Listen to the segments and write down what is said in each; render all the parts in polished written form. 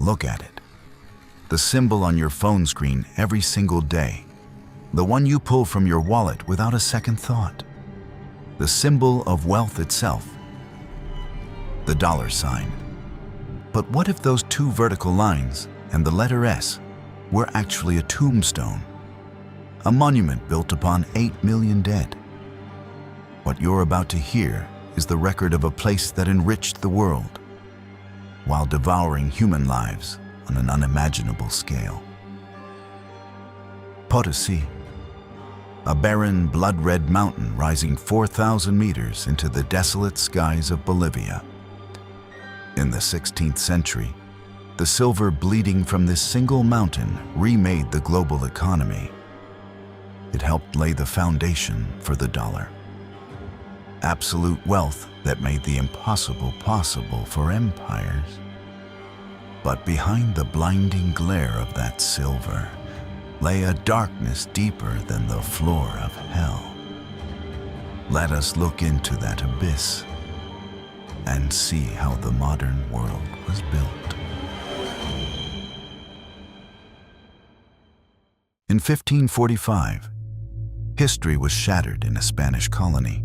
Look at it. The symbol on your phone screen every single day. The one you pull from your wallet without a second thought. The symbol of wealth itself. The dollar sign. But what if those two vertical lines and the letter S were actually a tombstone? A monument built upon 8 million dead. What you're about to hear is the record of a place that enriched the world while devouring human lives on an unimaginable scale. Potosí, a barren, blood-red mountain rising 4,000 meters into the desolate skies of Bolivia. In the 16th century, the silver bleeding from this single mountain remade the global economy. It helped lay the foundation for the dollar. Absolute wealth that made the impossible possible for empires. But behind the blinding glare of that silver lay a darkness deeper than the floor of hell. Let us look into that abyss and see how the modern world was built. In 1545, history was shattered in a Spanish colony.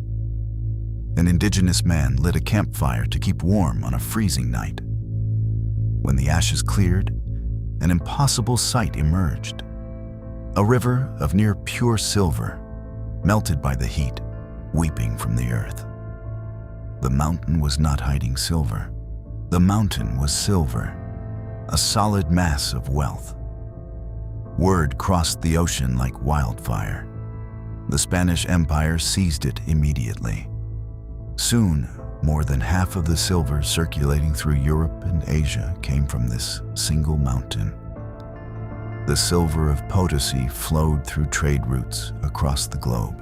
An indigenous man lit a campfire to keep warm on a freezing night. When the ashes cleared, an impossible sight emerged. A river of near pure silver, melted by the heat, weeping from the earth. The mountain was not hiding silver. The mountain was silver, a solid mass of wealth. Word crossed the ocean like wildfire. The Spanish Empire seized it immediately. Soon, more than half of the silver circulating through Europe and Asia came from this single mountain. The silver of Potosí flowed through trade routes across the globe.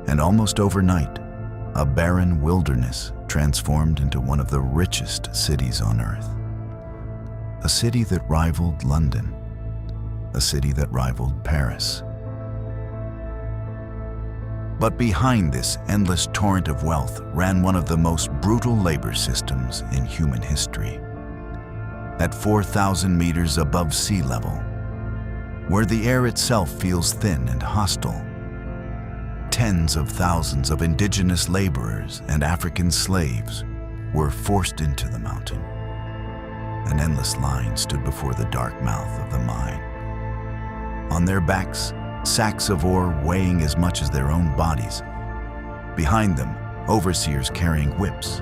And almost overnight, a barren wilderness transformed into one of the richest cities on earth. A city that rivaled London. A city that rivaled Paris. But behind this endless torrent of wealth ran one of the most brutal labor systems in human history. At 4,000 meters above sea level, where the air itself feels thin and hostile, tens of thousands of indigenous laborers and African slaves were forced into the mountain. An endless line stood before the dark mouth of the mine. On their backs, sacks of ore weighing as much as their own bodies. Behind them, overseers carrying whips.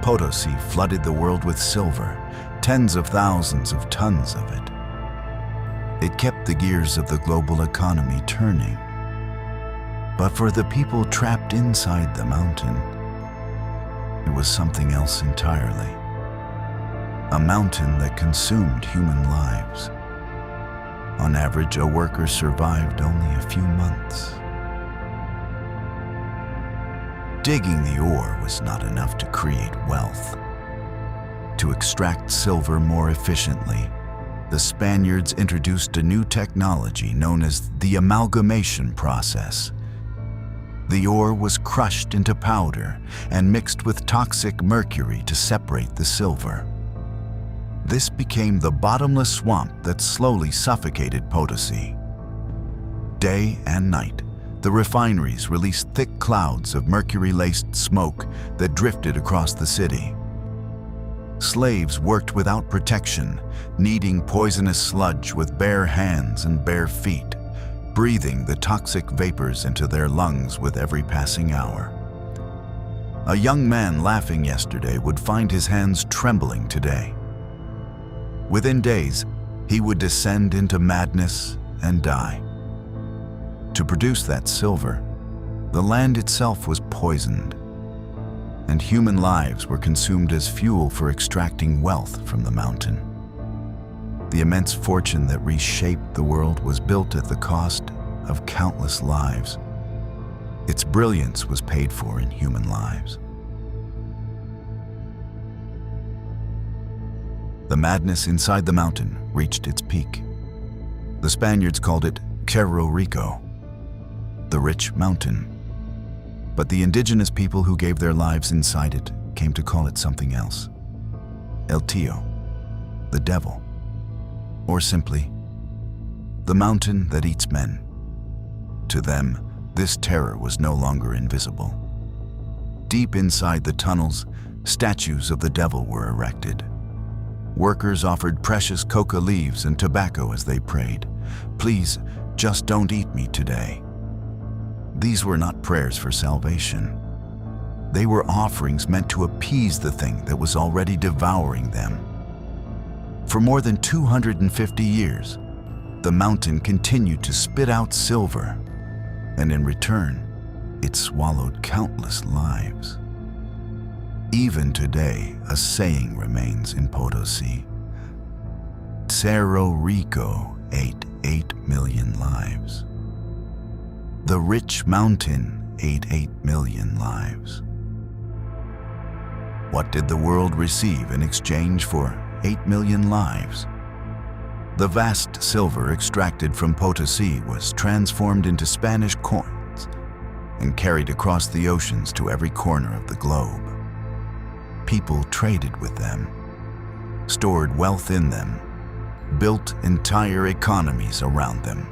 Potosí flooded the world with silver, tens of thousands of tons of it. It kept the gears of the global economy turning. But for the people trapped inside the mountain, it was something else entirely. A mountain that consumed human lives. On average, a worker survived only a few months. Digging the ore was not enough to create wealth. To extract silver more efficiently, the Spaniards introduced a new technology known as the amalgamation process. The ore was crushed into powder and mixed with toxic mercury to separate the silver. This became the bottomless swamp that slowly suffocated Potosí. Day and night, the refineries released thick clouds of mercury-laced smoke that drifted across the city. Slaves worked without protection, kneading poisonous sludge with bare hands and bare feet, breathing the toxic vapors into their lungs with every passing hour. A young man laughing yesterday would find his hands trembling today. Within days, he would descend into madness and die. To produce that silver, the land itself was poisoned, and human lives were consumed as fuel for extracting wealth from the mountain. The immense fortune that reshaped the world was built at the cost of countless lives. Its brilliance was paid for in human lives. The madness inside the mountain reached its peak. The Spaniards called it Cerro Rico, the rich mountain. But the indigenous people who gave their lives inside it came to call it something else. El Tío, the devil, or simply, the mountain that eats men. To them, this terror was no longer invisible. Deep inside the tunnels, statues of the devil were erected. Workers offered precious coca leaves and tobacco as they prayed, "Please, just don't eat me today." These were not prayers for salvation. They were offerings meant to appease the thing that was already devouring them. For more than 250 years, the mountain continued to spit out silver, and in return, it swallowed countless lives. Even today, a saying remains in Potosí: Cerro Rico ate 8 million lives. The rich mountain ate 8 million lives. What did the world receive in exchange for 8 million lives? The vast silver extracted from Potosí was transformed into Spanish coins and carried across the oceans to every corner of the globe. People traded with them, stored wealth in them, built entire economies around them.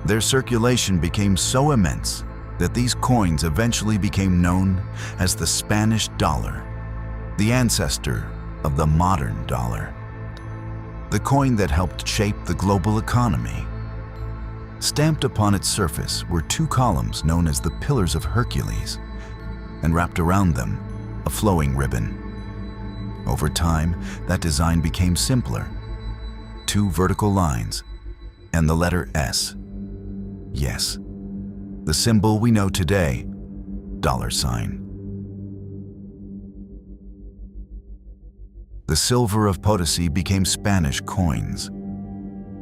Their circulation became so immense that these coins eventually became known as the Spanish dollar, the ancestor of the modern dollar. The coin that helped shape the global economy. Stamped upon its surface were 2 columns known as the Pillars of Hercules, and wrapped around them a flowing ribbon. Over time, that design became simpler. 2 vertical lines and the letter S. Yes, the symbol we know today, $. The silver of Potosí became Spanish coins.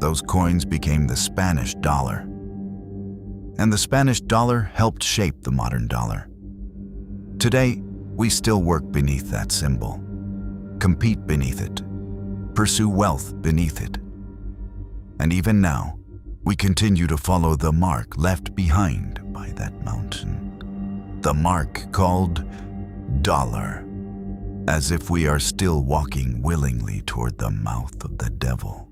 Those coins became the Spanish dollar. And the Spanish dollar helped shape the modern dollar. Today, we still work beneath that symbol, compete beneath it, pursue wealth beneath it. And even now, we continue to follow the mark left behind by that mountain. The mark called dollar, as if we are still walking willingly toward the mouth of the devil.